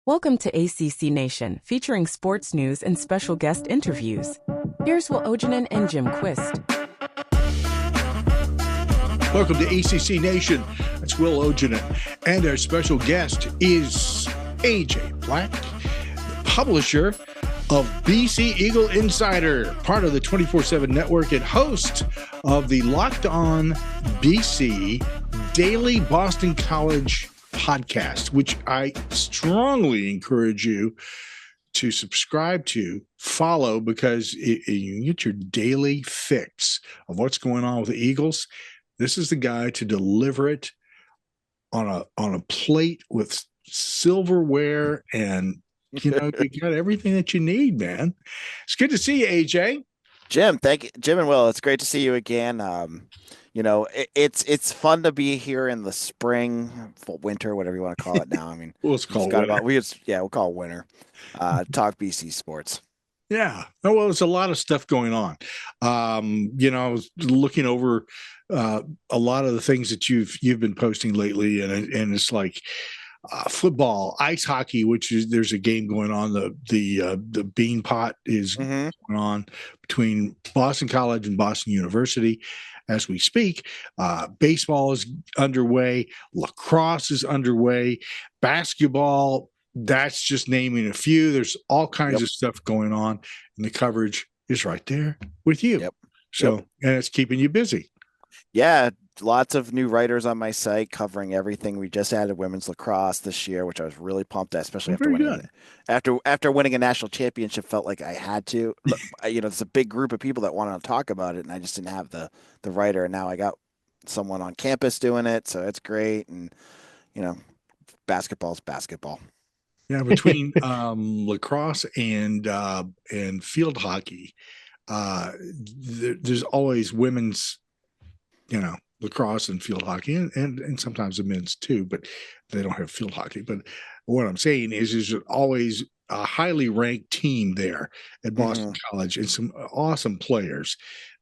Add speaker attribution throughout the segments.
Speaker 1: Welcome to ACC Nation, featuring sports news and special guest interviews. Here's Will Ojanen and Jim Quist.
Speaker 2: Welcome to ACC Nation. It's Will Ojanen, and our special guest is AJ Black, the publisher of BC Eagle Insider, part of the 24/7 network and host of the Locked On BC Daily Boston College podcast, which I strongly encourage you to subscribe to, follow, because you get your daily fix of what's going on with the Eagles. This is the guy to deliver it on a plate with silverware, and you got everything that you need, man. It's good to see you, AJ.
Speaker 3: Jim, thank you, Jim and Will. It's great to see you again. It's fun to be here in the spring, winter, whatever you want to call it now. I mean,
Speaker 2: we'll call it
Speaker 3: winter. Talk BC sports.
Speaker 2: Yeah. Oh, well, there's a lot of stuff going on. I was looking over a lot of the things that you've been posting lately, and it's like football, ice hockey, which is there's a game going on. The Bean Pot is going on between Boston College and Boston University as we speak. Baseball is underway. Lacrosse is underway. Basketball, that's just naming a few. There's all kinds of stuff going on, and the coverage is right there with you. And it's keeping you busy.
Speaker 3: Yeah, lots of new writers on my site covering everything. We just added women's lacrosse this year, which I was really pumped at, especially after winning a national championship. Felt like I had to. It's a big group of people that wanted to talk about it, and I just didn't have the writer. And now I got someone on campus doing it, so it's great. And basketball's basketball.
Speaker 2: Yeah, between lacrosse and field hockey, there's always women's, lacrosse and field hockey, and sometimes the men's too, but they don't have field hockey. But what I'm saying is there's always a highly ranked team there at Boston College and some awesome players.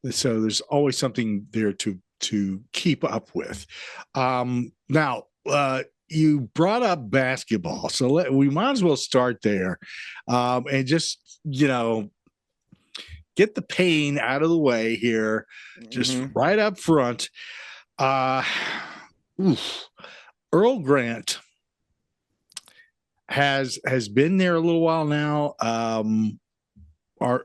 Speaker 2: So there's always something there to keep up with. Now, you brought up basketball, so we might as well start there, and just get the pain out of the way here, just right up front. Earl Grant has been there a little while now. Are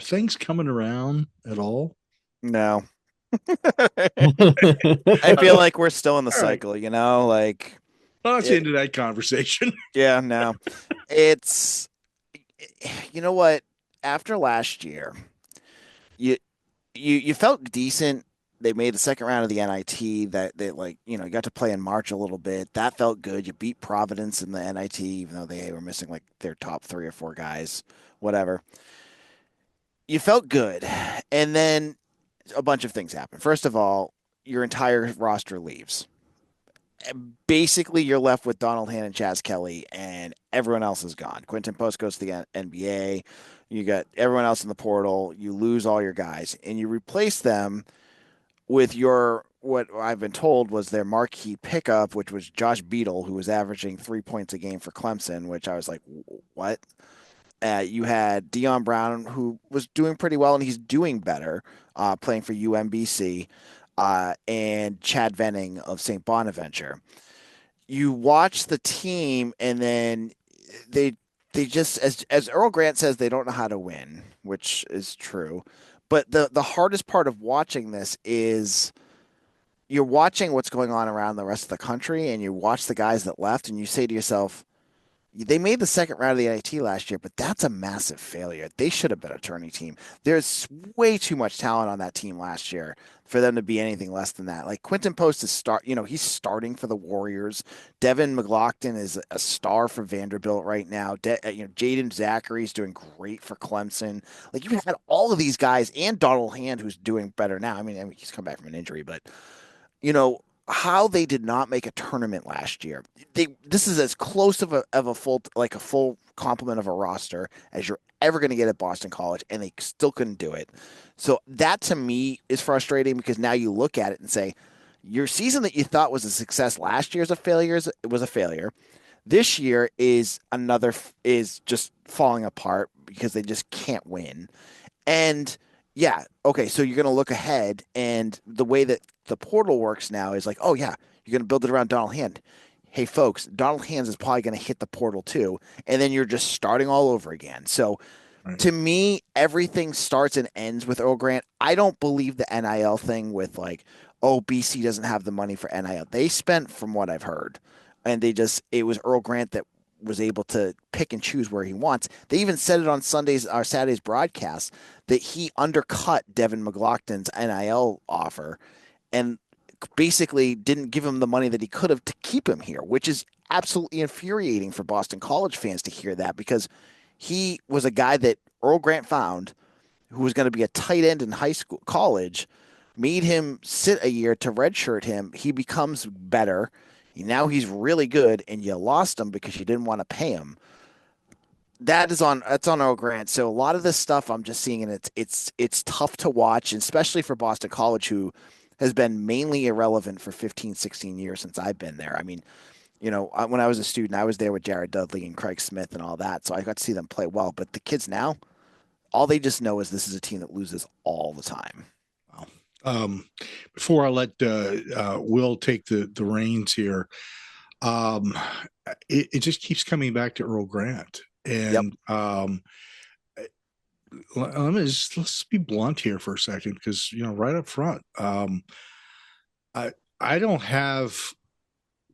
Speaker 2: things coming around at all?
Speaker 3: No. I feel like we're still in the cycle,
Speaker 2: Let's end of that conversation.
Speaker 3: Yeah, no. It's what? After last year, you felt decent. They made the second round of the NIT. That they got to play in March a little bit. That felt good. You beat Providence in the NIT, even though they were missing like their top 3 or 4 guys. Whatever. You felt good, and then a bunch of things happen. First of all, your entire roster leaves. Basically, you're left with Donald Hand and Chaz Kelly, and everyone else is gone. Quentin Post goes to the NBA. You got everyone else in the portal. You lose all your guys, and you replace them with what I've been told was their marquee pickup, which was Josh Beadle, who was averaging 3 points a game for Clemson, which I was like, what? You had Dion Brown, who was doing pretty well, and he's doing better, playing for UMBC, and Chad Venning of St. Bonaventure. You watch the team, and then they just, as Earl Grant says, they don't know how to win, which is true. But the hardest part of watching this is you're watching what's going on around the rest of the country, and you watch the guys that left, and you say to yourself, they made the second round of the NIT last year, but that's a massive failure. They should have been a tourney team. There's way too much talent on that team last year for them to be anything less than that. Like Quentin Post is he's starting for the Warriors. Devin McLaughlin is a star for Vanderbilt right now. Jaden Zachary is doing great for Clemson. Like you had all of these guys and Donald Hand, who's doing better now. I mean, he's come back from an injury, but how they did not make a tournament last year. This is as close of a full complement of a roster as you're ever going to get at Boston College, and they still couldn't do it. So that to me is frustrating because now you look at it and say, your season that you thought was a success last year was a failure. This year is just falling apart because they just can't win. And yeah, okay, so you're going to look ahead, and the way that the portal works now is like, oh yeah, you're going to build it around Donald Hand. Hey folks, Donald Hands is probably going to hit the portal too, and then you're just starting all over again. So
Speaker 2: Right.
Speaker 3: to me, everything starts and ends with Earl Grant. I don't believe the NIL thing with like, oh, BC doesn't have the money for NIL. They spent, from what I've heard, and it was Earl Grant that was able to pick and choose where he wants. They even said it on Sundays or Saturday's broadcast that he undercut Devin McLaughlin's NIL offer and basically didn't give him the money that he could have to keep him here, which is absolutely infuriating for Boston College fans to hear that because he was a guy that Earl Grant found who was going to be a tight end in college, made him sit a year to redshirt him. He becomes better. Now he's really good, and you lost him because you didn't want to pay him. That's on Earl Grant. So a lot of this stuff I'm just seeing, and it's tough to watch, especially for Boston College, who has been mainly irrelevant for 15, 16 years since I've been there. I mean, when I was a student, I was there with Jared Dudley and Craig Smith and all that, so I got to see them play well. But the kids now, all they just know is this is a team that loses all the time.
Speaker 2: Wow. Before I let Will take the reins here, um, it just keeps coming back to Earl Grant,
Speaker 3: Yep.
Speaker 2: and let's be blunt here for a second, because right up front, I don't have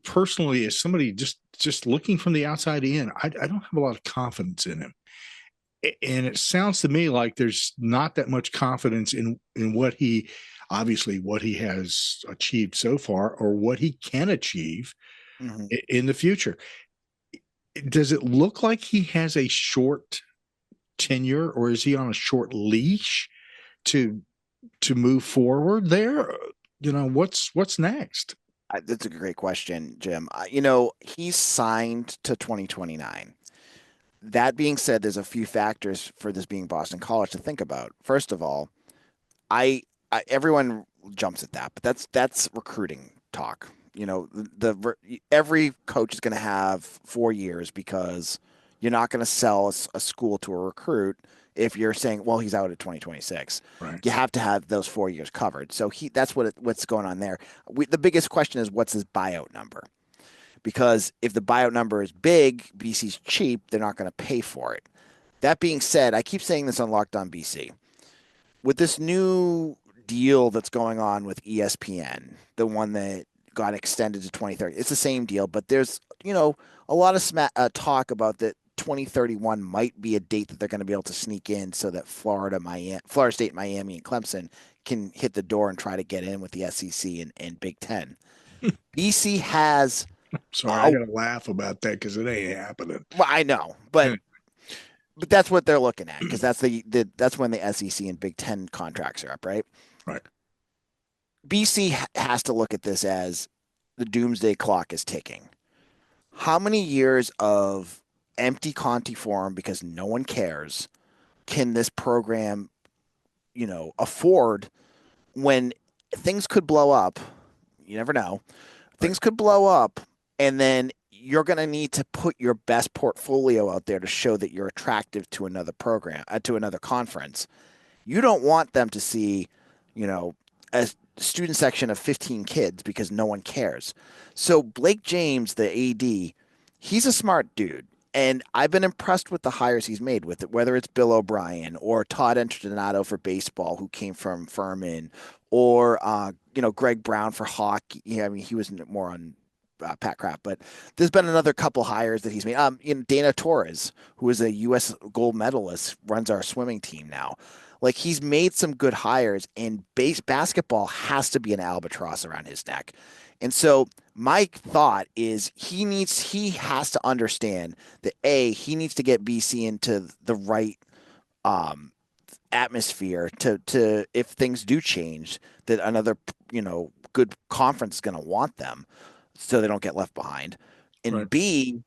Speaker 2: personally, as somebody just looking from the outside in, I don't have a lot of confidence in him. And it sounds to me like there's not that much confidence in what he has achieved so far, or what he can achieve in the future. Does it look like he has a short tenure, or is he on a short leash to move forward there? What's next?
Speaker 3: That's a great question, Jim. He's signed to 2029. That being said, there's a few factors for this being Boston College to think about. First of all, everyone jumps at that, but that's recruiting talk. Every coach is going to have 4 years, because you're not going to sell a school to a recruit if you're saying, well, he's out at 2026.
Speaker 2: Right.
Speaker 3: You have to have those 4 years covered. So that's what's going on there. The biggest question is, what's his buyout number? Because if the buyout number is big, BC's cheap, they're not going to pay for it. That being said, I keep saying this on Locked On BC. With this new deal that's going on with ESPN, the one that got extended to 2030, it's the same deal, but there's, a lot of talk about that 2031 might be a date that they're going to be able to sneak in so that Florida State, Miami, and Clemson can hit the door and try to get in with the SEC and Big Ten. BC has...
Speaker 2: Sorry, I gotta laugh about that because it ain't happening.
Speaker 3: Well, I know, but that's what they're looking at, because that's when the SEC and Big Ten contracts are up, right?
Speaker 2: Right.
Speaker 3: BC has to look at this as the doomsday clock is ticking. How many years of empty Conti Forum because no one cares can this program, afford when things could blow up? You never know. Things could blow up, and then you're going to need to put your best portfolio out there to show that you're attractive to another program, to another conference. You don't want them to see, a student section of 15 kids because no one cares. So Blake James, the AD, he's a smart dude. And I've been impressed with the hires he's made with it, whether it's Bill O'Brien or Todd Enterdonato for baseball, who came from Furman, or Greg Brown for hockey. Yeah, I mean, he was more on Pat Kraft, but there's been another couple hires that he's made. Dana Torres, who is a U.S. gold medalist, runs our swimming team now. Like, he's made some good hires, and basketball has to be an albatross around his neck. And so my thought is he has to understand that he needs to get BC into the right atmosphere to if things do change, that another good conference is going to want them, so they don't get left behind. And right. B,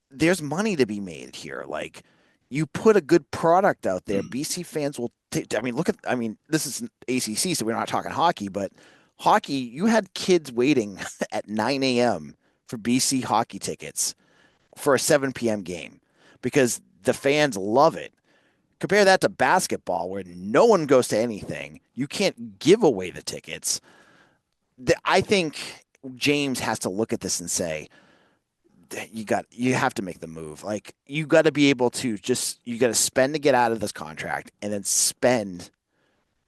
Speaker 3: there's money to be made here. Like, you put a good product out there, BC fans will take. This is ACC, so we're not talking hockey, but hockey, you had kids waiting at 9 a.m. for BC hockey tickets for a 7 p.m. game because the fans love it. Compare that to basketball where no one goes to anything. You can't give away the tickets. I think James has to look at this and say, you have to make the move. Like you got to be able to you got to spend to get out of this contract and then spend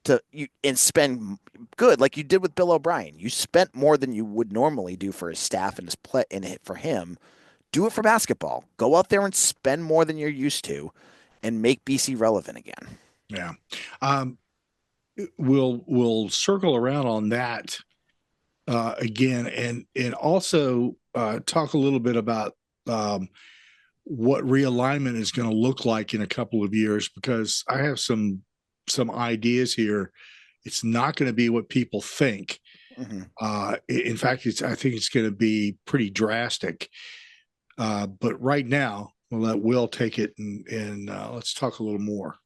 Speaker 3: good like you did with Bill O'Brien. You spent more than you would normally do for his staff and his play and for him. Do it for basketball. Go out there and spend more than you're used to and make BC relevant again.
Speaker 2: Yeah. We'll circle around on that again and also talk a little bit about what realignment is going to look like in a couple of years, because I have some ideas here. It's not going to be what people think. In fact, I think it's going to be pretty drastic. But right now, we'll let Will take it and let's talk a little more.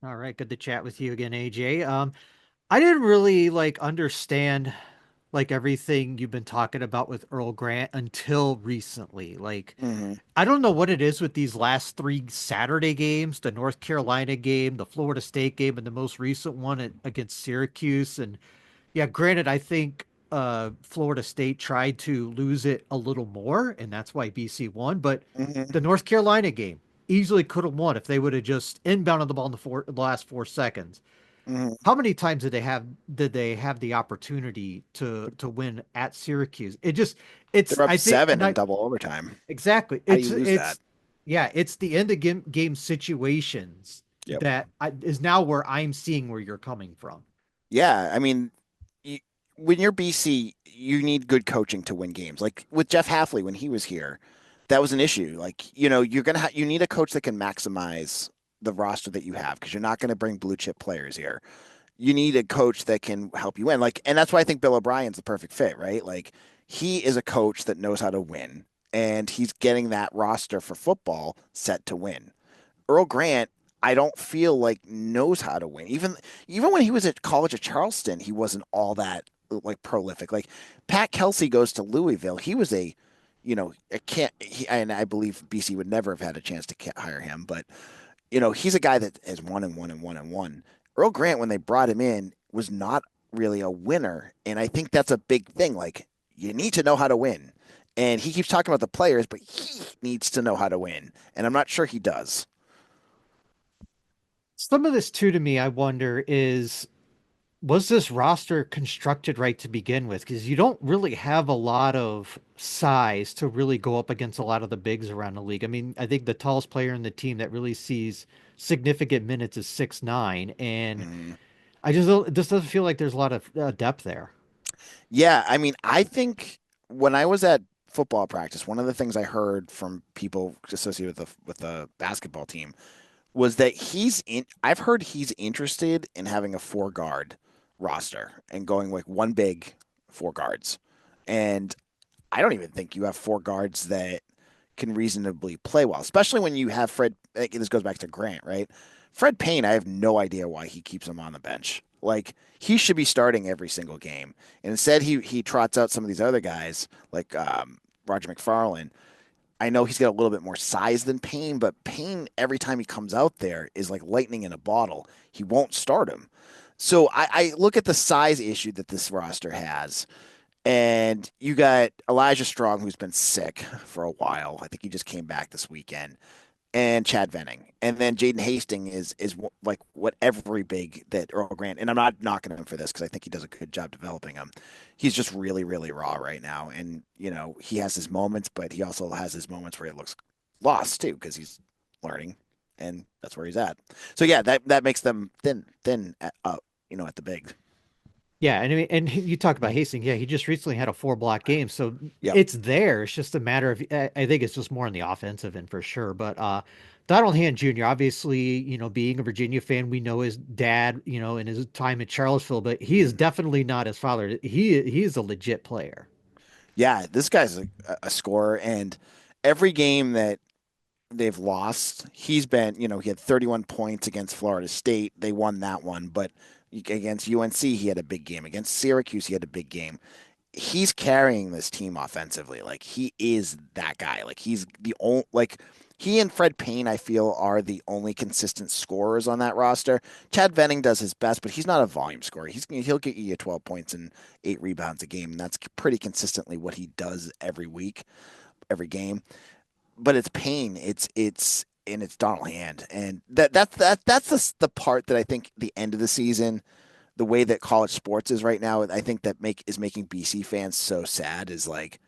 Speaker 4: All right, good to chat with you again, AJ. I didn't really understand everything you've been talking about with Earl Grant until recently. I don't know what it is with these last 3 Saturday games, the North Carolina game, the Florida State game, and the most recent one against Syracuse. And yeah, granted, I think Florida State tried to lose it a little more, and that's why BC won. But the North Carolina game easily could have won if they would have just inbounded the ball in the last 4 seconds. How many times did they have the opportunity to win at Syracuse? They're
Speaker 3: up 7 in double overtime.
Speaker 4: Exactly. It's the end of game situations that is now where I'm seeing where you're coming from.
Speaker 3: Yeah, I mean, when you're BC, you need good coaching to win games. Like with Jeff Hafley when he was here, that was an issue. Like, you need a coach that can maximize the roster that you have, because you're not going to bring blue chip players here. You need a coach that can help you win. And that's why I think Bill O'Brien's the perfect fit, right? Like he is a coach that knows how to win, and he's getting that roster for football set to win. Earl Grant, I don't feel like knows how to win. Even when he was at college at Charleston, he wasn't all that prolific. Like Pat Kelsey goes to Louisville. He was and I believe BC would never have had a chance to hire him, but he's a guy that has won and won and won and won. Earl Grant, when they brought him in, was not really a winner. And I think that's a big thing. Like, you need to know how to win. And he keeps talking about the players, but he needs to know how to win. And I'm not sure he does.
Speaker 4: Some of this, too, to me, I wonder was this roster constructed right to begin with? Because you don't really have a lot of size to really go up against a lot of the bigs around the league. I mean, I think the tallest player in the team that really sees significant minutes is 6'9", and it just doesn't feel like there's a lot of depth there.
Speaker 3: Yeah, I mean, I think when I was at football practice, one of the things I heard from people associated with the basketball team was that I've heard he's interested in having a 4-guard roster and going like 1 big, 4 guards. And I don't even think you have 4 guards that can reasonably play well, especially when you have Fred. This goes back to Grant, right? Fred Payne, I have no idea why he keeps him on the bench. Like, he should be starting every single game. And instead, he trots out some of these other guys like Roger McFarland. I know he's got a little bit more size than Payne, but Payne, every time he comes out there, is like lightning in a bottle. He won't start him. So I look at the size issue that this roster has, and you got Elijah Strong, who's been sick for a while. I think he just came back this weekend, and Chad Venning. And then Jaden Hastings is like what every big that Earl Grant, and I'm not knocking him for this because I think he does a good job developing him. He's just really, really raw right now. And, he has his moments, but he also has his moments where it looks lost too, because he's learning, and that's where he's at. So yeah, that makes them thin at the big.
Speaker 4: Yeah, and you talk about Hastings. Yeah, he just recently had a 4-block game, so It's there. It's just a matter of, I think it's just more on the offensive end for sure. But Donald Hand Jr., obviously, being a Virginia fan, we know his dad, in his time at Charlottesville, but he is definitely not his father. He is a legit player.
Speaker 3: Yeah, this guy's a scorer, and every game that they've lost, he's been, he had 31 points against Florida State. They won that one, but against UNC, he had a big game. Against Syracuse, he had a big game. he's carrying this team offensively. Like he is that guy. Like he's the only like he and Fred Payne, I feel, are the only consistent scorers on that roster. Chad Venning does his best, but he's not a volume scorer. He'll get you 12 points and 8 rebounds a game, and that's pretty consistently what he does every week, every game. But it's Payne. It's and it's Donald Hand, and that's the part that I think the end of the season, the way that college sports is right now, I think that is making BC fans so sad. Is like,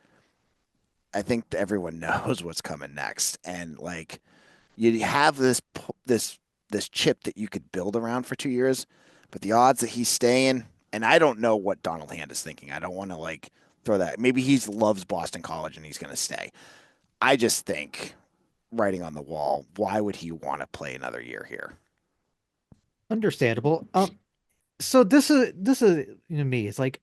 Speaker 3: I think everyone knows what's coming next, and like you have this chip that you could build around for 2 years, but the odds that he's staying, and I don't know what Donald Hand is thinking. I don't want to like throw that. Maybe he loves Boston College and he's going to stay. I just think writing on the wall. Why would he want to play another year here?
Speaker 4: Understandable. So this is me. It's like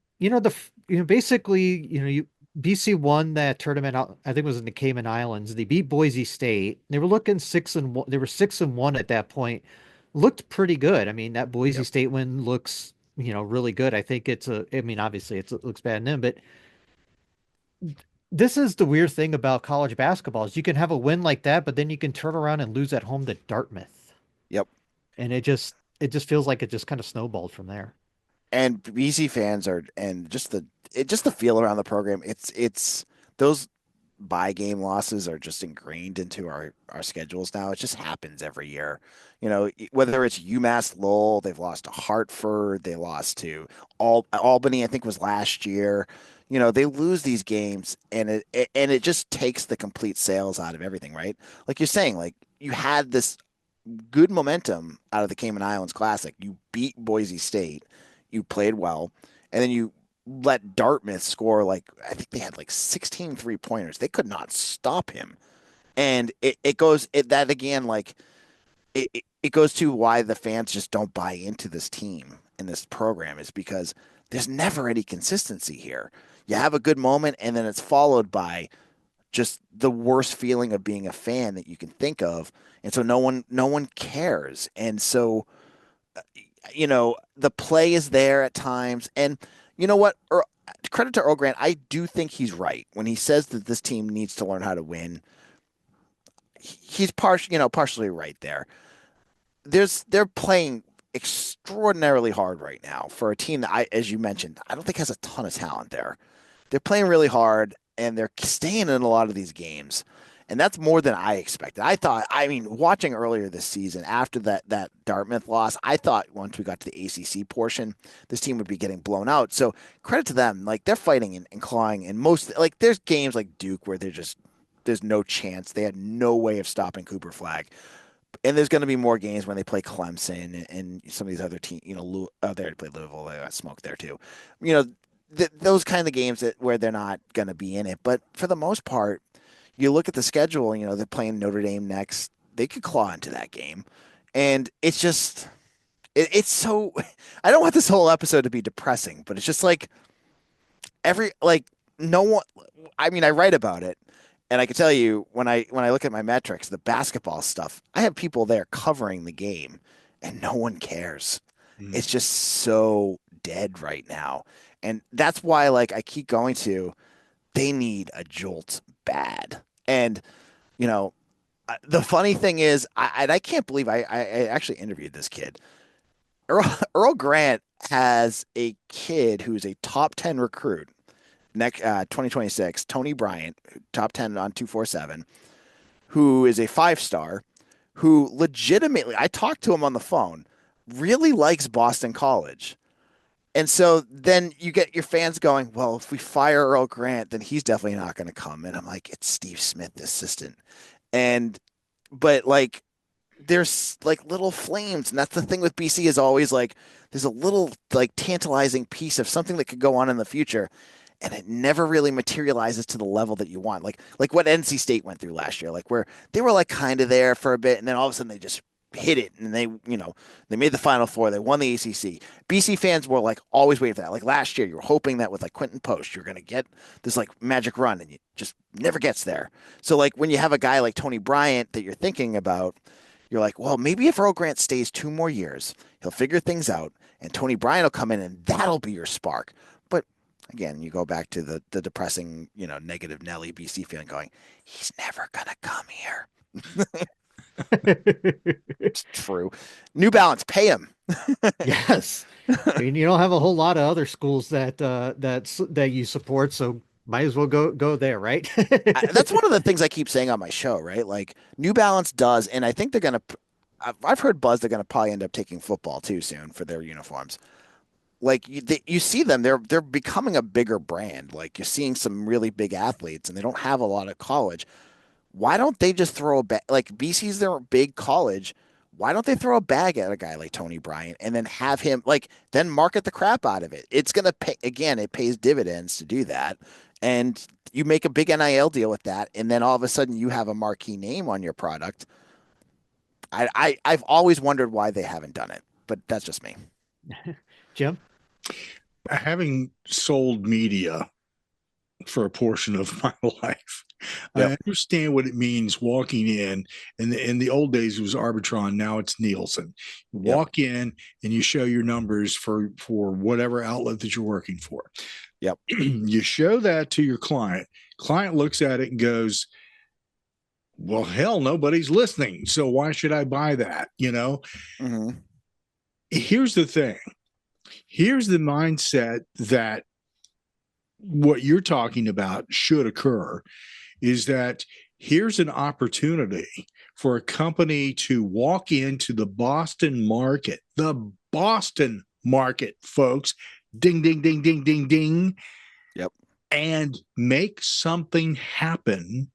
Speaker 4: basically BC won that tournament out. I think it was in the Cayman Islands. They beat Boise State. They were looking 6-1. They were 6-1 at that point. Looked pretty good. I mean, that Boise State win looks really good. I think I mean, obviously it looks bad in them, but this is the weird thing about college basketball is you can have a win like that, but then you can turn around and lose at home to Dartmouth.
Speaker 3: Yep.
Speaker 4: And it just feels like it just kind of snowballed from there.
Speaker 3: And BC fans and just the feel around the program. It's those bye game losses are just ingrained into our schedules now. It just happens every year. Whether it's UMass Lowell, they've lost to Hartford, they lost to Albany, I think was last year. They lose these games and it just takes the complete sales out of everything, right? Like you're saying, like you had this good momentum out of the Cayman Islands Classic. You beat Boise State, you played well, and then you let Dartmouth score I think they had 16 3-pointers. They could not stop him. And it goes to why the fans just don't buy into this team and this program is because there's never any consistency here. You have a good moment and then it's followed by just the worst feeling of being a fan that you can think of. And so no one cares. And so, the play is there at times. And you know what? Credit to Earl Grant. I do think he's right when he says that this team needs to learn how to win. He's partially right there. They're playing extraordinarily hard right now for a team that as you mentioned, I don't think has a ton of talent there. They're playing really hard and they're staying in a lot of these games. And that's more than I expected. Watching earlier this season after that Dartmouth loss, I thought once we got to the ACC portion, this team would be getting blown out. So credit to them. Like they're fighting and clawing and there's games like Duke where there's no chance. They had no way of stopping Cooper Flag. And there's going to be more games when they play Clemson and some of these other teams, they already played Louisville. They got smoked there too. Those kind of games where they're not going to be in it. But for the most part, you look at the schedule, they're playing Notre Dame next. They could claw into that game. And it's just, it's so, I don't want this whole episode to be depressing, but it's just no one, I write about it. And I can tell you when I look at my metrics, the basketball stuff, I have people there covering the game and no one cares. It's just so dead right now. And that's why I keep going to, they need a jolt bad. And, the funny thing is, I can't believe I actually interviewed this kid. Earl Grant has a kid who's a top 10 recruit. Next 2026, Tony Bryant, top 10 on 247, who is a 5-star, who legitimately, I talked to him on the phone, really likes Boston College. And so then you get your fans going, well, if we fire Earl Grant, then he's definitely not going to come. And I'm like, it's Steve Smith, the assistant. But there's little flames. And that's the thing with BC is always there's a little tantalizing piece of something that could go on in the future. And it never really materializes to the level that you want. Like what NC State went through last year, where they were kind of there for a bit. And then all of a sudden they just hit it and they made the Final Four. They won the ACC. BC fans were always waiting for that. Last year, you were hoping that with Quentin Post, you're going to get this magic run and you just never gets there. So when you have a guy like Tony Bryant that you're thinking about, you're well, maybe if Earl Grant stays 2 more years, he'll figure things out and Tony Bryant will come in and that'll be your spark. But again, you go back to the depressing, negative Nelly BC feeling going, he's never going to come here. It's true. New Balance, pay him.
Speaker 4: Yes. I mean, you don't have a whole lot of other schools that you support, so might as well go there, right?
Speaker 3: That's one of the things I keep saying on my show, right? Like New Balance does, and I think they're going to, I've heard buzz they're going to probably end up taking football too soon for their uniforms. Like you see them, they're becoming a bigger brand. Like you're seeing some really big athletes, and they don't have a lot of college. Why don't they just throw a bag? Like BC's their big college. Why don't they throw a bag at a guy like Tony Bryant and then have him then market the crap out of it? It's gonna pay again. It pays dividends to do that, and you make a big NIL deal with that, and then all of a sudden you have a marquee name on your product. I've always wondered why they haven't done it, but that's just me.
Speaker 4: Jim?
Speaker 2: Having sold media for a portion of my life,
Speaker 3: Yep.
Speaker 2: I understand what it means walking in the old days it was Arbitron, now it's Nielsen. You walk in and you show your numbers for whatever outlet that you're working for.
Speaker 3: Yep.
Speaker 2: You show that to your client. Client looks at it and goes, well, hell, nobody's listening, so why should I buy that?
Speaker 3: Mm-hmm.
Speaker 2: Here's the thing. Here's the mindset that what you're talking about should occur is that here's an opportunity for a company to walk into the Boston market, folks. Ding, ding, ding, ding, ding, ding.
Speaker 3: Yep.
Speaker 2: And make something happen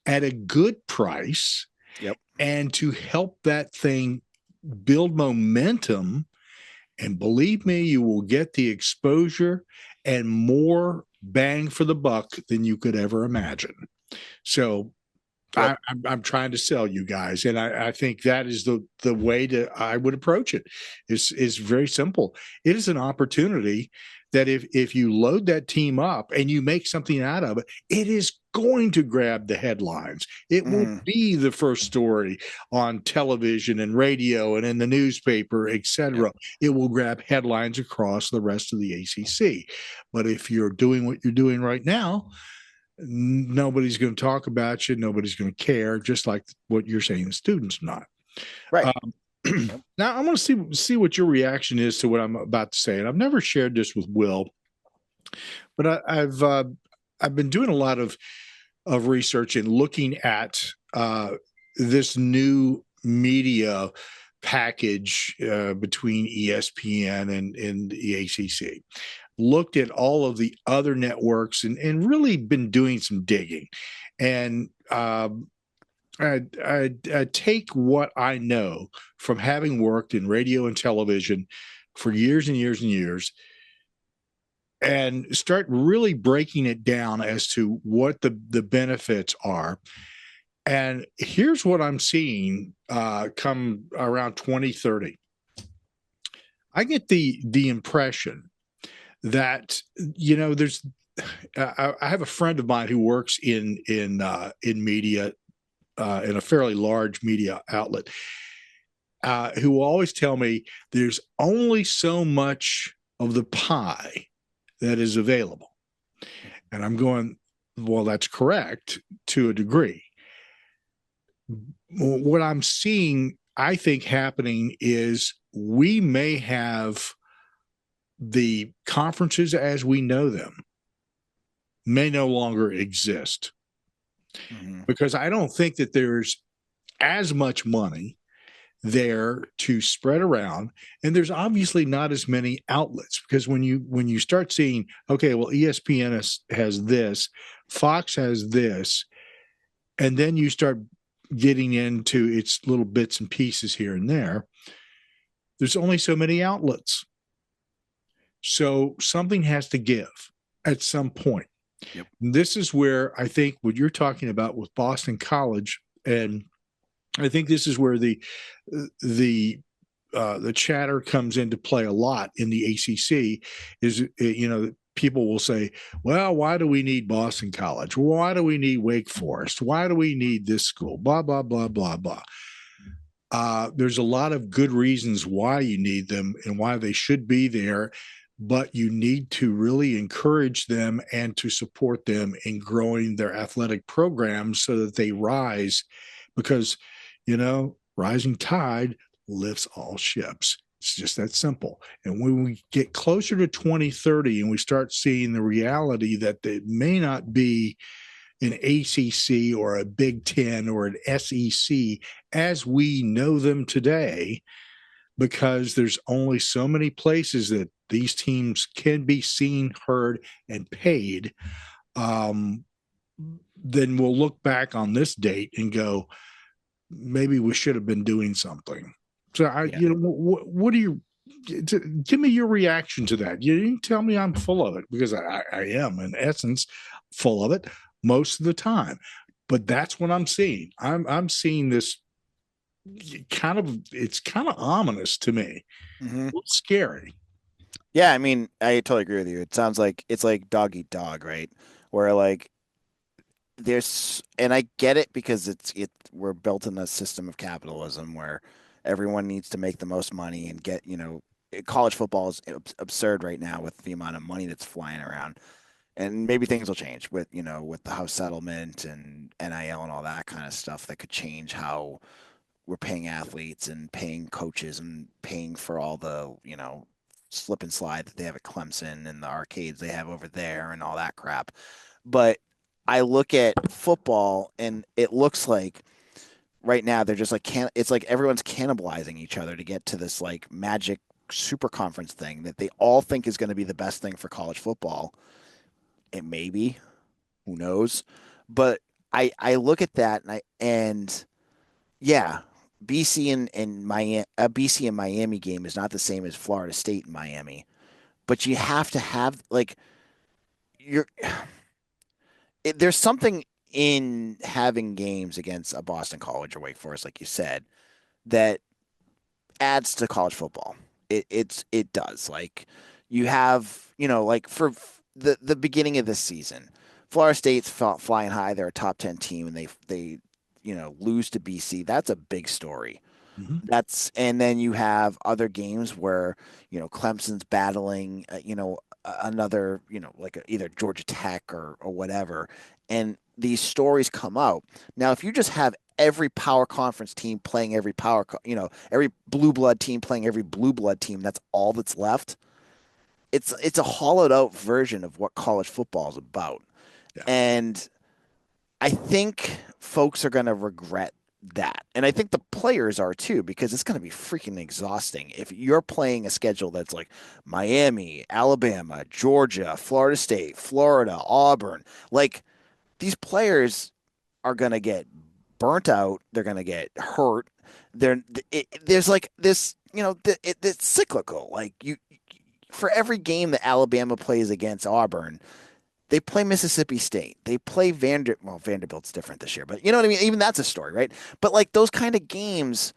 Speaker 2: at a good price.
Speaker 3: Yep.
Speaker 2: And to help that thing build momentum. And believe me, you will get the exposure and more bang for the buck than you could ever imagine. So yep. I'm trying to sell you guys. And I think that is the way I would approach it. It's very simple. It is an opportunity that if you load that team up and you make something out of it, it is going to grab the headlines. It will be the first story on television and radio and in the newspaper, etc. Yep. It will grab headlines across the rest of the ACC. But if you're doing what you're doing right now, nobody's going to talk about you. Nobody's going to care, just like what you're saying, the students not.
Speaker 3: Right.
Speaker 2: Now, I want to see what your reaction is to what I'm about to say. And I've never shared this with Will, but I've been doing a lot of research and looking at this new media package between ESPN and the ACC. Looked at all of the other networks and really been doing some digging. And I take what I know from having worked in radio and television for years and years and years and start really breaking it down as to what the benefits are. And here's what I'm seeing come around 2030. I get the impression that, there's I have a friend of mine who works in media, in a fairly large media outlet, who will always tell me there's only so much of the pie that is available. And I'm going, well, that's correct to a degree. What I'm seeing, I think, happening is we may have the conferences as we know them may no longer exist. Mm-hmm. Because I don't think that there's as much money there to spread around, and there's obviously not as many outlets, because when you start seeing, okay, well, ESPN has this, Fox has this, and then you start getting into its little bits and pieces here and there, there's only so many outlets. So something has to give at some point. Yep. This is where I think what you're talking about with Boston College, and I think this is where the chatter comes into play a lot in the ACC. Is people will say, well, why do we need Boston College? Why do we need Wake Forest? Why do we need this school? Blah blah blah blah blah. There's a lot of good reasons why you need them and why they should be there. but you need to really encourage them and to support them in growing their athletic programs so that they rise, because, rising tide lifts all ships. It's just that simple. And when we get closer to 2030 and we start seeing the reality that it may not be an ACC or a Big Ten or an SEC as we know them today, because there's only so many places that these teams can be seen, heard, and paid, then we'll look back on this date and go, maybe we should have been doing something. So, what do you give me your reaction to that? You didn't tell me I'm full of it, because I am, in essence, full of it most of the time. But that's what I'm seeing. I'm seeing this it's kind of ominous to me.
Speaker 3: Mm-hmm.
Speaker 2: A little scary.
Speaker 3: Yeah, I mean, I totally agree with you. It sounds like it's like dog eat dog, right? Where like and I get it, because we're built in a system of capitalism where everyone needs to make the most money and get, college football is absurd right now with the amount of money that's flying around. And maybe things will change with, with the house settlement and NIL and all that kind of stuff that could change how we're paying athletes and paying coaches and paying for all the, slip and slide that they have at Clemson and the arcades they have over there and all that crap. But I look at football and it looks like right now they're just like, it's like everyone's cannibalizing each other to get to this like magic super conference thing that they all think is going to be the best thing for college football. It may be, who knows? But I look at that and yeah, BC and Miami, BC and Miami game is not the same as Florida State and Miami, but you have to have like there's something in having games against a Boston College or Wake Forest, like you said, that adds to college football. It does. Like you have, like for the beginning of this season, Florida State's flying high. They're a top 10 team, and they lose to BC. That's a big story.
Speaker 2: Mm-hmm.
Speaker 3: And then you have other games where, Clemson's battling, another, like either Georgia Tech or whatever. And these stories come out. Now, if you just have every power conference team playing every every blue blood team playing every blue blood team, that's all that's left. It's a hollowed out version of what college football is about. Yeah. And I think folks are going to regret that. And I think the players are too, because it's going to be freaking exhausting. If you're playing a schedule that's like Miami, Alabama, Georgia, Florida State, Florida, Auburn, like these players are going to get burnt out. They're going to get hurt. There's like this, it's cyclical. Like for every game that Alabama plays against Auburn, they play Mississippi State. They play Vanderbilt's different this year, but you know what I mean? Even that's a story, right? But like those kind of games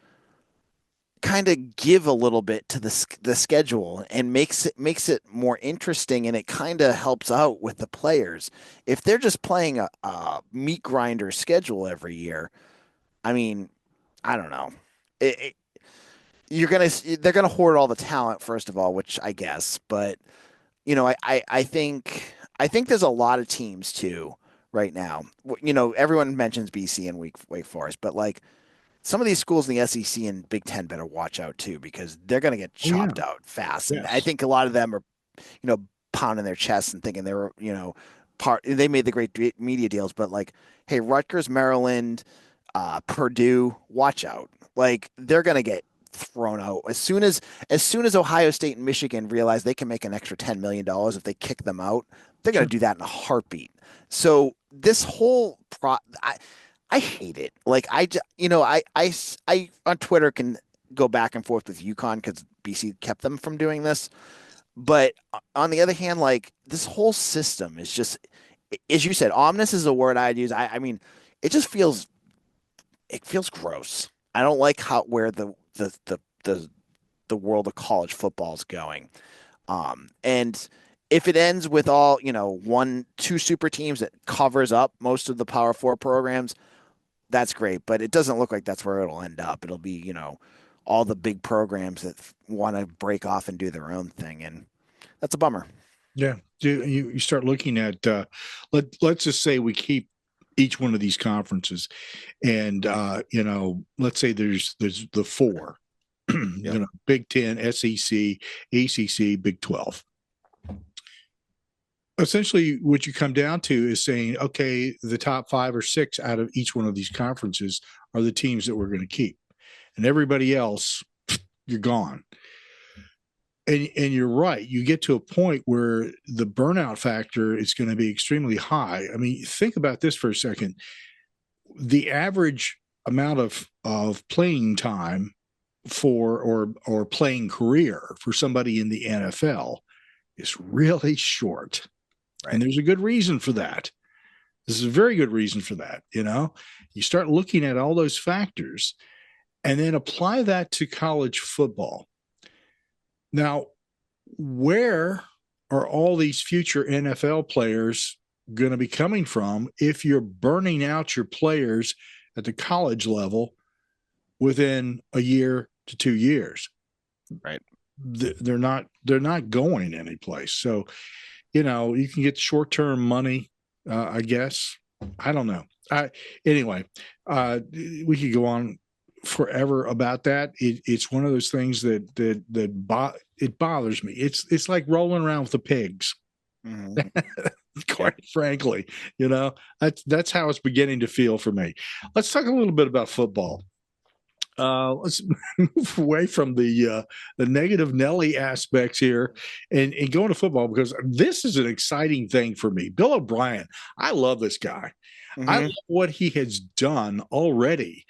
Speaker 3: kind of give a little bit to the schedule and makes it more interesting, and it kind of helps out with the players. If they're just playing a meat grinder schedule every year, I mean, I don't know. They're gonna hoard all the talent, first of all, which I guess, but I think there's a lot of teams too right now. Everyone mentions BC and Wake Forest, but like some of these schools in the SEC and Big Ten better watch out too, because they're going to get chopped out fast. Yes. And I think a lot of them are, pounding their chests and thinking they were, they made the great media deals, but like, hey, Rutgers, Maryland, Purdue, watch out. Like they're going to get thrown out as soon as Ohio State and Michigan realize they can make an extra $10 million if they kick them out. They're going to do that in a heartbeat. So this whole I hate it. Like I on Twitter can go back and forth with UConn because BC kept them from doing this. But on the other hand, like this whole system is just, as you said, ominous is a word I'd use. I mean, it just feels gross. I don't like where the world of college football is going. And if it ends with all, 1-2 super teams that covers up most of the Power Four programs, that's great. But it doesn't look like that's where it'll end up. It'll be, all the big programs that want to break off and do their own thing. And that's a bummer.
Speaker 2: Yeah, you start looking at let's just say we keep each one of these conferences, and let's say there's the four,
Speaker 3: Yep.
Speaker 2: Big Ten, SEC, ACC, Big 12. Essentially, what you come down to is saying, okay, the top 5 or 6 out of each one of these conferences are the teams that we're going to keep, and everybody else, you're gone. And you're right. You get to a point where the burnout factor is going to be extremely high. I mean, think about this for a second. The average amount of playing time for or playing career for somebody in the NFL is really short. Right. And there's a good reason for that. This is a very good reason for that. You start looking at all those factors and then apply that to college football. Now, where are all these future NFL players going to be coming from if you're burning out your players at the college level within a year to 2 years?
Speaker 3: Right.
Speaker 2: They're not going anyplace. So, you can get short-term money, I guess. I don't know. Anyway, we could go on forever about that. It's one of those things that it bothers me. It's like rolling around with the pigs. Mm-hmm. Quite frankly, that's how it's beginning to feel for me. Let's talk a little bit about football. Let's move away from the negative Nelly aspects here and go into football, because this is an exciting thing for me. Bill O'Brien, I love this guy. Mm-hmm. I love what he has done already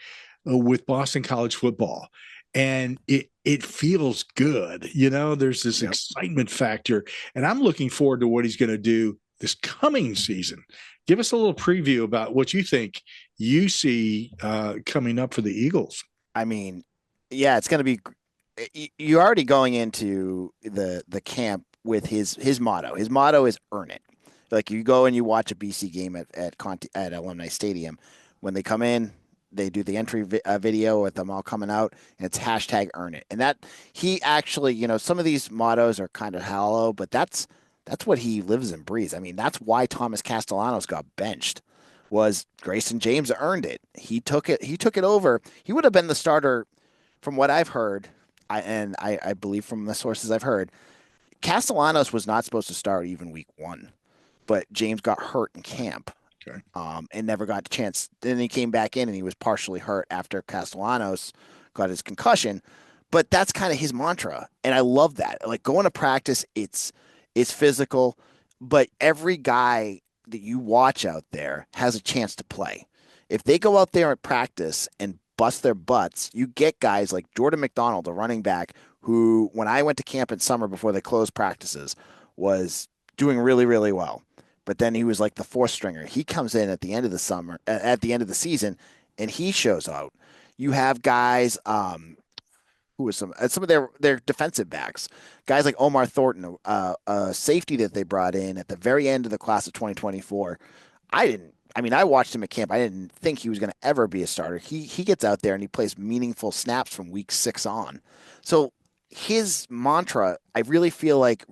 Speaker 2: with Boston College football, and it feels good. There's this excitement factor, and I'm looking forward to what he's going to do this coming season. Give us a little preview about what you think you see coming up for the Eagles.
Speaker 3: I mean, yeah, it's going to be. You're already going into the camp with his motto. His motto is "Earn it." Like, you go and you watch a BC game at Alumni Stadium. When they come in, they do the entry video with them all coming out, and it's #earn it. And that he actually, some of these mottos are kind of hollow, but that's what he lives and breathes. I mean, that's why Thomas Castellanos got benched. Was Grayson James earned it. He took it over. He would have been the starter from what I've heard. I believe from the sources I've heard, Castellanos was not supposed to start even week 1, but James got hurt in camp.
Speaker 2: Okay.
Speaker 3: And never got a chance. Then he came back in and he was partially hurt after Castellanos got his concussion. But that's kind of his mantra. And I love that. Like, going to practice, it's physical, but every guy that you watch out there has a chance to play. If they go out there and practice and bust their butts, you get guys like Jordan McDonald, a running back, who, when I went to camp in summer before they closed practices, was doing really, really well. But then he was like the 4th stringer. He comes in at the end of the season, and he shows out. You have guys, who are some of their defensive backs, guys like Omar Thornton, a safety that they brought in at the very end of the class of 2024. I watched him at camp. I didn't think he was going to ever be a starter. He gets out there and he plays meaningful snaps from week 6 on. So his mantra, I really feel like,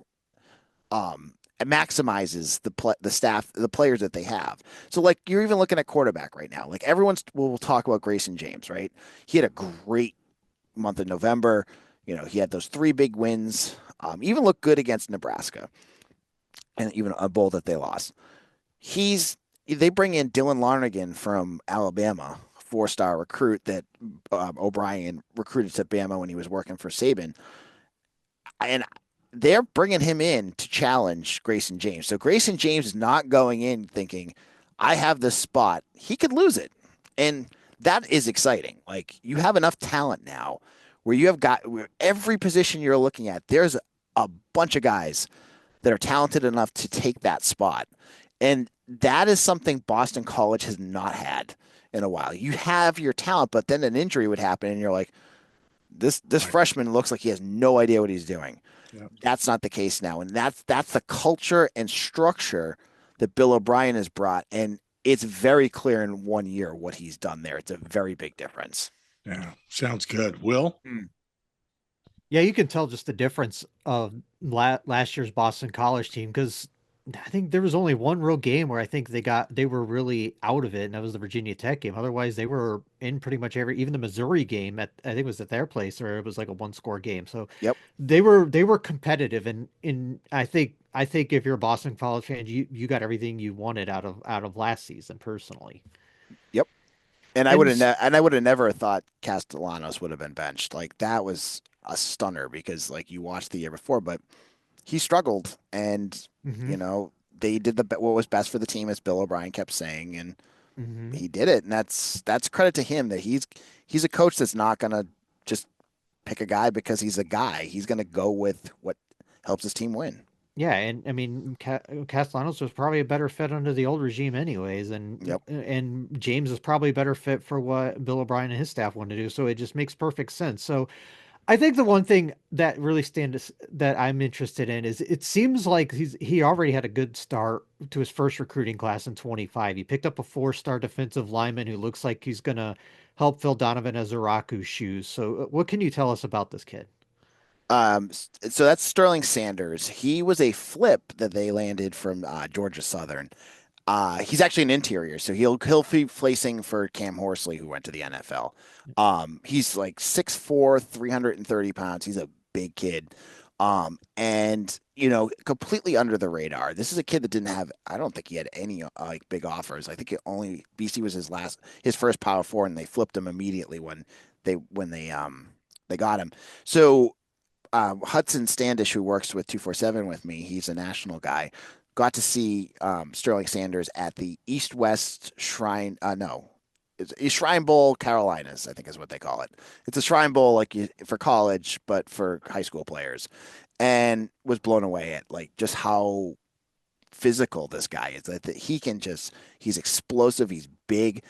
Speaker 3: it maximizes the staff, the players that they have. So, like, you're even looking at quarterback right now. Like, we'll talk about Grayson James, right? He had a great month of November. He had those 3 big wins. Even looked good against Nebraska, and even a bowl that they lost. They bring in Dylan Larnigan from Alabama, 4-star recruit that O'Brien recruited to Bama when he was working for Saban, and they're bringing him in to challenge Grayson James. So Grayson James is not going in thinking, I have this spot. He could lose it. And that is exciting. Like, you have enough talent now where you have got every position you're looking at, there's a bunch of guys that are talented enough to take that spot. And that is something Boston College has not had in a while. You have your talent, but then an injury would happen and you're like, this freshman looks like he has no idea what he's doing. Yep. That's not the case now. And that's the culture and structure that Bill O'Brien has brought. And it's very clear in 1 year what he's done there. It's a very big difference.
Speaker 2: Yeah. Sounds good. Will?
Speaker 4: Yeah, you can tell just the difference of last year's Boston College team because I think there was only one real game where I think they were really out of it, and that was the Virginia Tech game. Otherwise, they were in pretty much even the Missouri game at I think it was at their place, or it was like a one score game. So
Speaker 3: Yep.
Speaker 4: they were competitive, and in I think if you're a Boston College fan, you got everything you wanted out of last season personally.
Speaker 3: Yep. And
Speaker 4: And
Speaker 3: I would have never thought Castellanos would have been benched. Like that was a stunner because like you watched the year before, but he struggled, and
Speaker 4: hmm
Speaker 3: they did what was best for the team, as Bill O'Brien kept saying, and
Speaker 4: hmm
Speaker 3: he did it. And that's credit to him that he's a coach that's not gonna just pick a guy because he's a guy. He's gonna go with what helps his team win.
Speaker 4: Yeah, and I mean, Castellanos was probably a better fit under the old regime, anyways,
Speaker 3: Yep.
Speaker 4: and James is probably a better fit for what Bill O'Brien and his staff want to do. So it just makes perfect sense. So I think the one thing that really stands that I'm interested in is it seems like he already had a good start to his first recruiting class in 25. He picked up a four-star defensive lineman who looks like he's gonna help fill Donovan Ezeraku's shoes. So what can you tell us about this kid?
Speaker 3: So that's Sterling Sanders. He was a flip that they landed from Georgia Southern. He's actually an interior, so he'll be placing for Cam Horsley, who went to the NFL. He's like 6'4", 330 pounds. He's a big kid. And completely under the radar. This is a kid that didn't have. I don't think he had any like big offers. I think BC was his first Power Four, and they flipped him immediately when they got him. So Hudson Standish, who works with 247 with me, he's a national guy, got to see Sterling Sanders at the East West Shrine. No, it's a Shrine Bowl Carolinas, I think is what they call it. It's a Shrine Bowl for college, but for high school players, and was blown away at like just how physical this guy is. That he's explosive, he's big.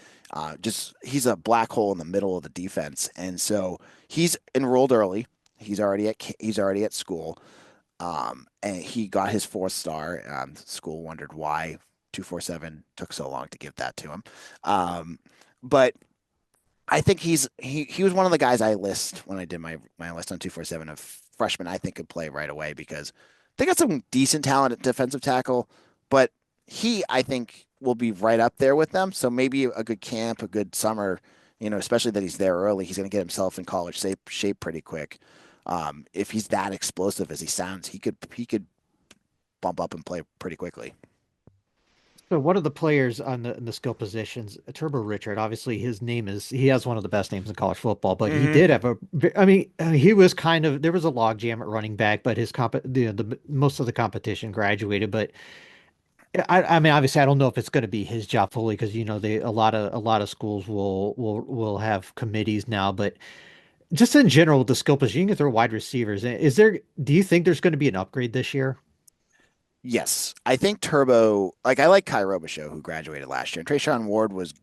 Speaker 3: He's a black hole in the middle of the defense, and so he's enrolled early. He's already at school, and he got his 4 star. School wondered why 247 took so long to give that to him, but I think he was one of the guys I list when I did my list on 247 of freshmen I think could play right away because they got some decent talent at defensive tackle, but I think will be right up there with them. So maybe a good camp, a good summer, especially that he's there early. He's going to get himself in college shape pretty quick. If he's that explosive as he sounds, he could bump up and play pretty quickly.
Speaker 4: So one of the players on the skill positions, Turbo Richard, obviously he has one of the best names in college football, but he
Speaker 3: Mm-hmm.
Speaker 4: did have he was there was a logjam at running back, but the most of the competition graduated. But I mean, obviously, I don't know if it's going to be his job fully because a lot of schools will have committees now, but just in general, the skill position, you can throw wide receivers. Do you think there's going to be an upgrade this year?
Speaker 3: Yes, I think Turbo. Like I like Kai Robichaux, who graduated last year, and Trayshawn Ward was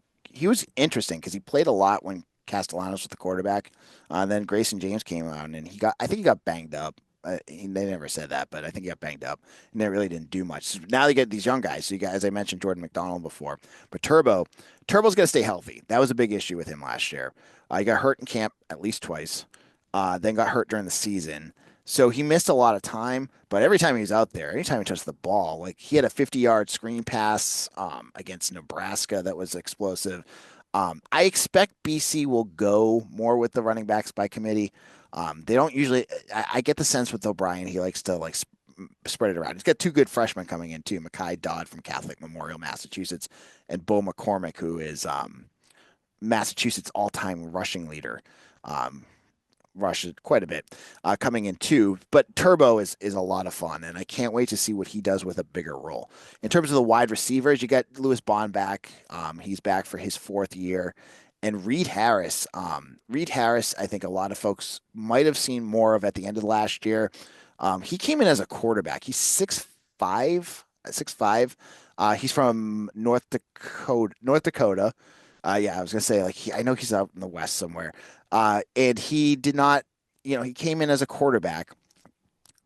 Speaker 3: interesting because he played a lot when Castellanos was the quarterback. Then Grayson James came out, and I think he got banged up. They never said that, but I think he got banged up, and they really didn't do much. So now they get these young guys. So you guys, as I mentioned, Jordan McDonald before, but Turbo's going to stay healthy. That was a big issue with him last year. He got hurt in camp at least twice, then got hurt during the season. So he missed a lot of time, but every time he was out there, anytime he touched the ball, like he had a 50-yard screen pass against Nebraska that was explosive. I expect BC will go more with the running backs by committee. They don't usually. I get the sense with O'Brien, he likes to like spread it around. He's got 2 good freshmen coming in too: Mackay Dodd from Catholic Memorial, Massachusetts, and Bo McCormick, who is Massachusetts all-time rushing leader. Um, Rushed quite a bit coming in too. But Turbo is a lot of fun, and I can't wait to see what he does with a bigger role. In terms of the wide receivers, you got Lewis Bond back. He's back for his 4th year. And Reed Harris. Reed Harris, I think a lot of folks might have seen more of at the end of last year. He came in as a quarterback. He's 6'5", 6'5". He's from North Dakota. North Dakota. Yeah, I was gonna say I know he's out in the West somewhere. And he did not, he came in as a quarterback.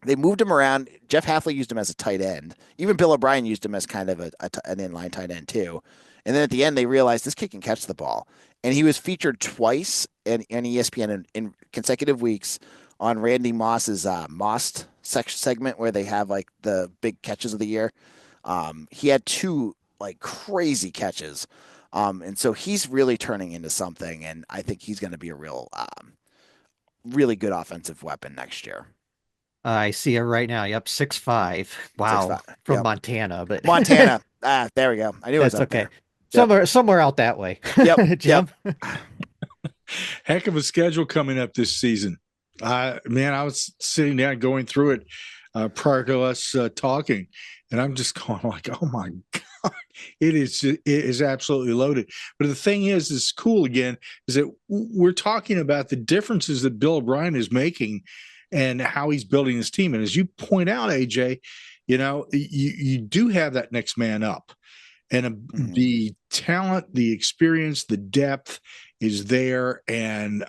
Speaker 3: They moved him around. Jeff Hafley used him as a tight end. Even Bill O'Brien used him as kind of an inline tight end too. And then at the end, they realized this kid can catch the ball. And he was featured twice in ESPN in consecutive weeks on Randy Moss's Moss segment where they have like the big catches of the year. He had two like crazy catches. And so he's really turning into something, and I think he's going to be a really good offensive weapon next year.
Speaker 4: I see it right now. Yep, 6'5". Wow,
Speaker 3: 6'5".
Speaker 4: from
Speaker 3: Yep.
Speaker 4: Montana, but
Speaker 3: Montana. There we go. I knew it was
Speaker 4: that's
Speaker 3: up
Speaker 4: okay.
Speaker 3: there.
Speaker 4: Somewhere out that way.
Speaker 3: Yep.
Speaker 4: Jim.
Speaker 3: Yep.
Speaker 2: Heck of a schedule coming up this season. Man, I was sitting down going through it prior to us talking, and I'm just going like, oh my God, it is absolutely loaded. But the thing is cool again, is that we're talking about the differences that Bill O'Brien is making and how he's building his team. And as you point out, AJ, you do have that next man up. And the talent, the experience, the depth is there, and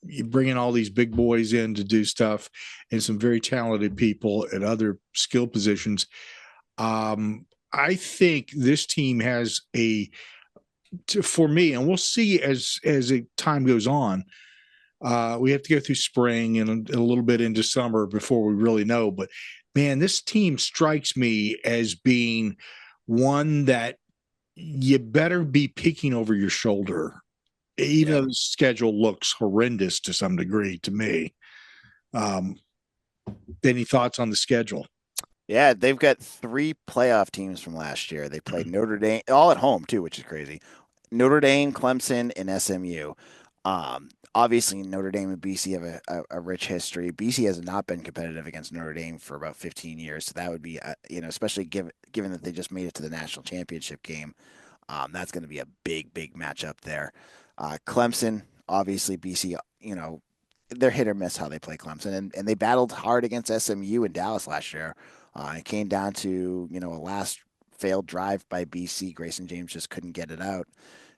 Speaker 2: you bring in all these big boys in to do stuff, and some very talented people at other skill positions. I think this team has for me, and we'll see as time goes on. We have to go through spring and a little bit into summer before we really know. But man, this team strikes me as being one that you better be peeking over your shoulder, even though the schedule looks horrendous to some degree to me. Any thoughts on the schedule?
Speaker 3: Yeah, they've got 3 playoff teams from last year. They played Notre Dame, all at home too, which is crazy. Notre Dame, Clemson, and SMU. Obviously, Notre Dame and BC have a rich history. BC has not been competitive against Notre Dame for about 15 years, so that would be, especially given that they just made it to the national championship game. That's going to be a big matchup there. Clemson, obviously, BC, they're hit or miss how they play Clemson, and they battled hard against SMU in Dallas last year. It came down to a last failed drive by BC. Grayson James just couldn't get it out.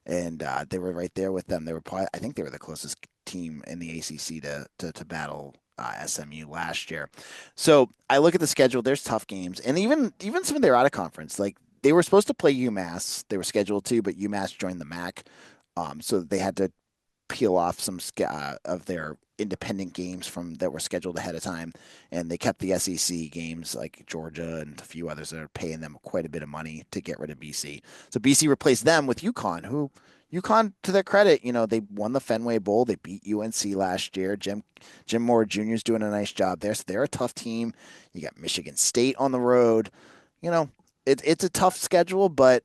Speaker 3: And they were right there with them. They were I think they were the closest team in the ACC to battle SMU last year. So I look at the schedule. There's tough games, and even some of their out of conference. Like they were supposed to play UMass. They were scheduled to, but UMass joined the MAC, so they had to peel off some of their independent games that were scheduled ahead of time, and they kept the SEC games like Georgia and a few others that are paying them quite a bit of money to get rid of BC. So BC replaced them with UConn, who UConn, to their credit, they won the Fenway Bowl. They beat UNC last year. Jim Moore Jr. is doing a nice job there. So they're a tough team. You got Michigan State on the road. It's a tough schedule, but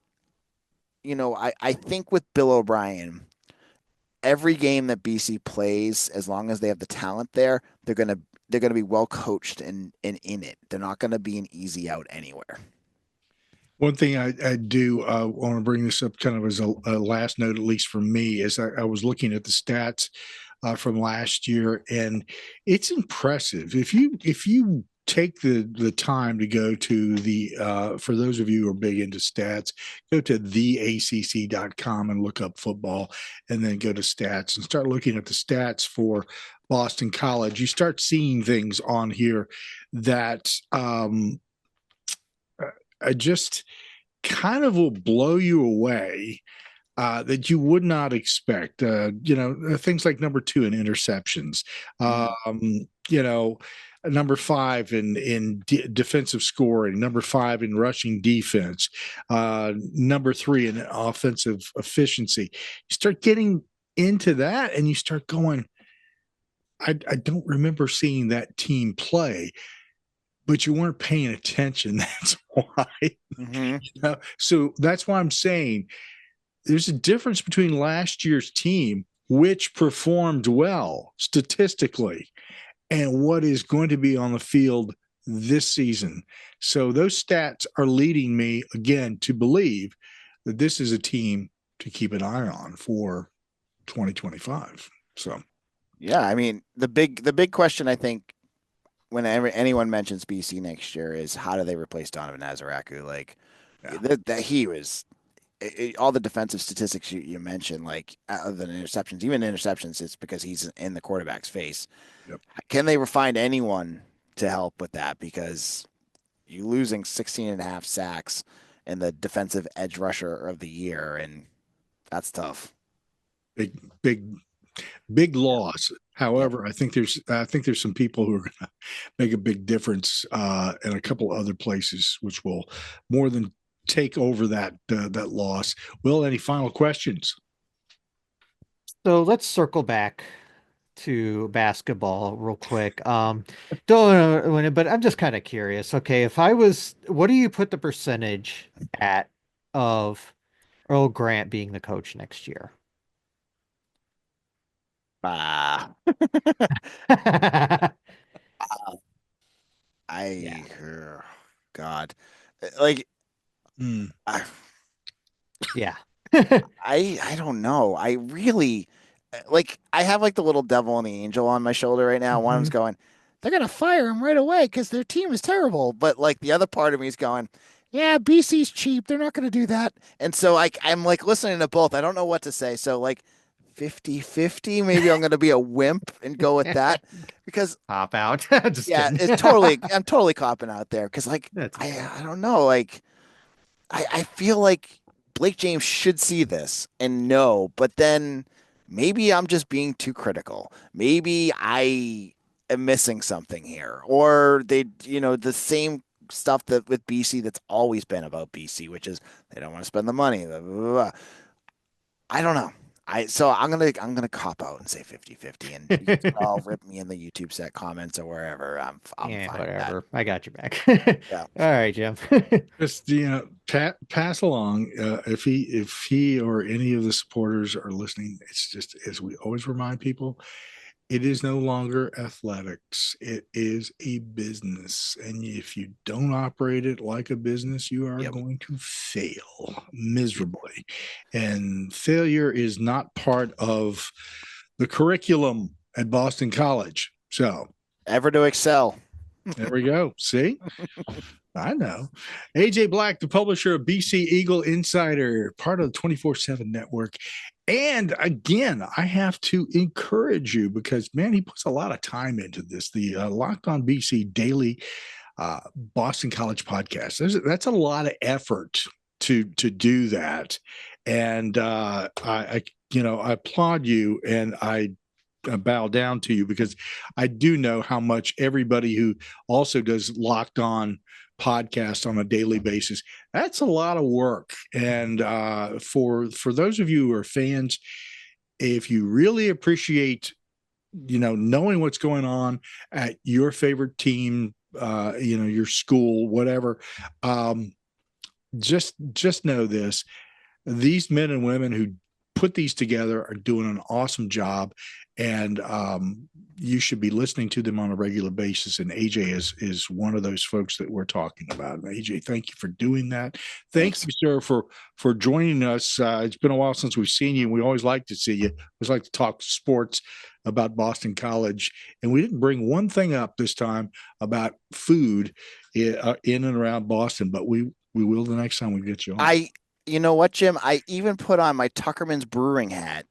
Speaker 3: I think with Bill O'Brien, every game that BC plays, as long as they have the talent there, they're gonna be well coached and in it. They're not gonna be an easy out anywhere.
Speaker 2: One thing I do want to bring this up kind of as a last note, at least for me, is I was looking at the stats from last year, and it's impressive. If you take the time to go to for those of you who are big into stats, go to theacc.com and look up football, and then go to stats and start looking at the stats for Boston College. You start seeing things on here that just kind of will blow you away, that you would not expect. Things like number 2 in interceptions, number 5 in defensive scoring, number 5 in rushing defense, number 3 in offensive efficiency. You start getting into that, and you start going, I don't remember seeing that team play. But you weren't paying attention. That's why.
Speaker 3: Mm-hmm.
Speaker 2: So that's why I'm saying there's a difference between last year's team, which performed well statistically, and what is going to be on the field this season. So those stats are leading me again to believe that this is a team to keep an eye on for 2025. So,
Speaker 3: yeah, I mean, the big question, I think, whenever anyone mentions BC next year, is how do they replace Donovan Azaraku? Like that he was all the defensive statistics you mentioned, like other than interceptions, even interceptions, it's because he's in the quarterback's face.
Speaker 2: Yep.
Speaker 3: Can they find anyone to help with that? Because you're losing 16.5 sacks and the defensive edge rusher of the year, and that's tough.
Speaker 2: Big loss. However, I think there's some people who are going to make a big difference in a couple other places, which will more than take over that loss. Will, any final questions?
Speaker 4: So let's circle back to basketball real quick. Don't win it, but I'm just kind of curious. Okay, what do you put the percentage at of Earl Grant being the coach next year?
Speaker 3: Ah,
Speaker 4: Yeah.
Speaker 3: God, like
Speaker 2: Mm.
Speaker 3: I,
Speaker 4: Yeah.
Speaker 3: I don't know. I really like. I have like the little devil and the angel on my shoulder right now. One of them's
Speaker 4: Mhm.
Speaker 3: going, they're gonna fire him right away because their team is terrible. But like the other part of me is going, yeah, BC's cheap. They're not gonna do that. And so I'm like listening to both. I don't know what to say. So like 50-50, maybe I'm gonna be a wimp and go with that because
Speaker 4: Pop out. Just
Speaker 3: yeah,
Speaker 4: kidding.
Speaker 3: I'm totally copping out there because like
Speaker 4: That's okay.
Speaker 3: I don't know like. I feel like Blake James should see this and know, but then maybe I'm just being too critical. Maybe I am missing something here, or the same stuff that with BC that's always been about BC, which is they don't want to spend the money. Blah, blah, blah. I don't know. I'm gonna cop out and say 50-50, and you can all rip me in the YouTube set comments or wherever. I'm
Speaker 4: Yeah,
Speaker 3: fine with that.
Speaker 4: whatever. I got your back.
Speaker 3: Yeah.
Speaker 4: All right, Jim.
Speaker 2: Just pass along if he or any of the supporters are listening. It's just as we always remind people, it is no longer athletics. It is a business, and if you don't operate it like a business, you are
Speaker 3: Yep.
Speaker 2: going to fail miserably. And failure is not part of the curriculum at Boston College. So
Speaker 3: Ever to excel.
Speaker 2: there we go. See? I know. AJ Black, the publisher of BC Eagle Insider, part of the 24/7 network. And again, I have to encourage you because, man, he puts a lot of time into this. The Locked On BC daily Boston College podcast. That's a lot of effort to do that. And I applaud you, and I bow down to you because I do know how much everybody who also does Locked On podcast on a daily basis, that's a lot of work. And for those of you who are fans, if you really appreciate knowing what's going on at your favorite team, your school, whatever, just know this: these men and women who put these together are doing an awesome job, and you should be listening to them on a regular basis. And AJ is one of those folks that we're talking about. And AJ, thank you for doing that. Thanks, you, sir, for joining us. It's been a while since we've seen you. We always like to see you. We always like to talk sports about Boston College, and we didn't bring one thing up this time about food in and around Boston, but we will the next time we get you on.
Speaker 3: You know what, Jim? I even put on my Tuckerman's Brewing hat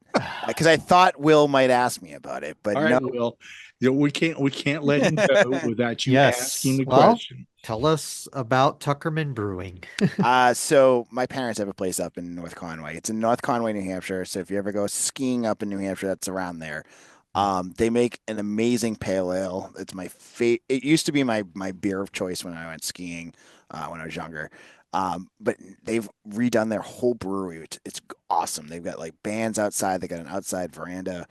Speaker 3: because I thought Will might ask me about it, but
Speaker 2: all
Speaker 3: no.
Speaker 2: right, Will. We can't let him go without you asking the question.
Speaker 4: Tell us about Tuckerman Brewing.
Speaker 3: So my parents have a place up in North Conway. It's in North Conway, New Hampshire. So if you ever go skiing up in New Hampshire, that's around there. They make an amazing pale ale. It's my favorite. It used to be my beer of choice when I went skiing when I was younger. But they've redone their whole brewery. It's awesome. They've got like bands outside. They got an outside veranda.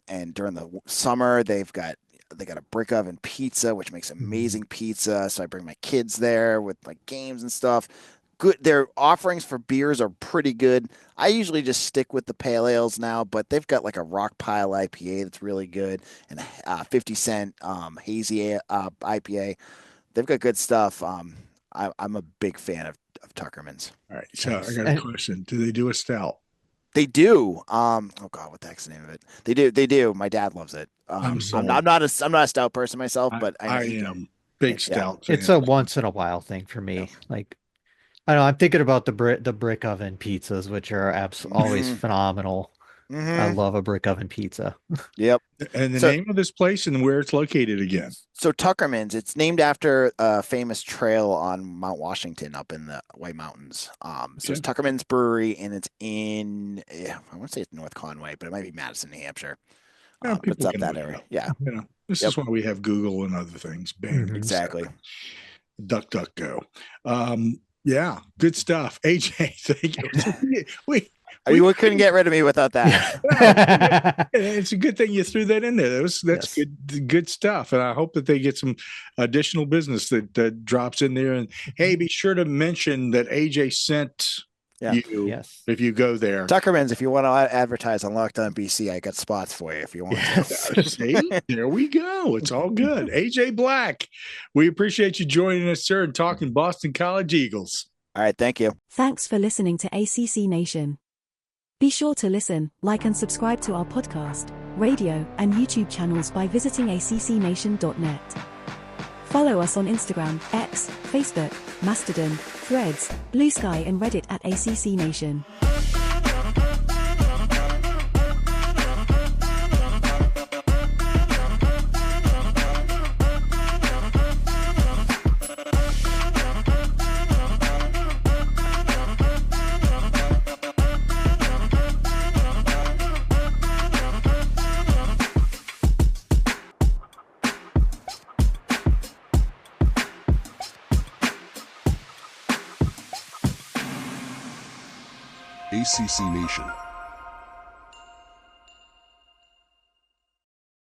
Speaker 3: And during the summer, they got a brick oven pizza, which makes amazing pizza. So I bring my kids there with like games and stuff. Good. Their offerings for beers are pretty good. I usually just stick with the pale ales now, but they've got like a Rock Pile IPA that's really good and a 50-cent hazy IPA. They've got good stuff. I'm a big fan of Tuckerman's.
Speaker 2: All right. So I got a question. Do they do a stout?
Speaker 3: They do. Oh God, what the heck's the name of it? They do. They do. My dad loves it. I'm not a stout person myself, but I
Speaker 2: am big stout.
Speaker 4: It's a once in a while thing for me. Yeah. Like, I don't know. I'm thinking about the brick oven pizzas, which are always phenomenal. I love a brick oven pizza.
Speaker 3: Yep.
Speaker 2: And the name of this place and where it's located again? So
Speaker 3: Tuckerman's, it's named after a famous trail on Mount Washington up in the White Mountains. So it's Tuckerman's Brewery, and it's in, I want to say it's North Conway, but it might be Madison, New Hampshire.
Speaker 2: Yeah,
Speaker 3: But it's
Speaker 2: people
Speaker 3: up
Speaker 2: can
Speaker 3: that
Speaker 2: look it
Speaker 3: area.
Speaker 2: up.
Speaker 3: Yeah,
Speaker 2: You know, this
Speaker 3: Yep.
Speaker 2: is why we have Google and other things. Bing,
Speaker 4: Mhm.
Speaker 3: exactly.
Speaker 2: DuckDuckGo. Yeah, good stuff. AJ, thank you.
Speaker 3: You couldn't get rid of me without that.
Speaker 2: It's a good thing you threw that in there. That's
Speaker 4: Yes.
Speaker 2: good stuff. And I hope that they get some additional business that drops in there. And hey, be sure to mention that AJ sent you
Speaker 4: Yes.
Speaker 2: if you go there.
Speaker 3: Tuckermans, if you want to advertise on Locked On BC, I got spots for you if you want
Speaker 4: Yes.
Speaker 3: to.
Speaker 2: See, there we go. It's all good. AJ Black, we appreciate you joining us, sir, and talking Boston College Eagles.
Speaker 3: All right, thank you.
Speaker 5: Thanks for listening to ACC Nation. Be sure to listen, like and subscribe to our podcast, radio, and YouTube channels by visiting accnation.net. Follow us on Instagram, X, Facebook, Mastodon, Threads, Blue Sky and Reddit at ACC Nation.
Speaker 6: ACC Nation.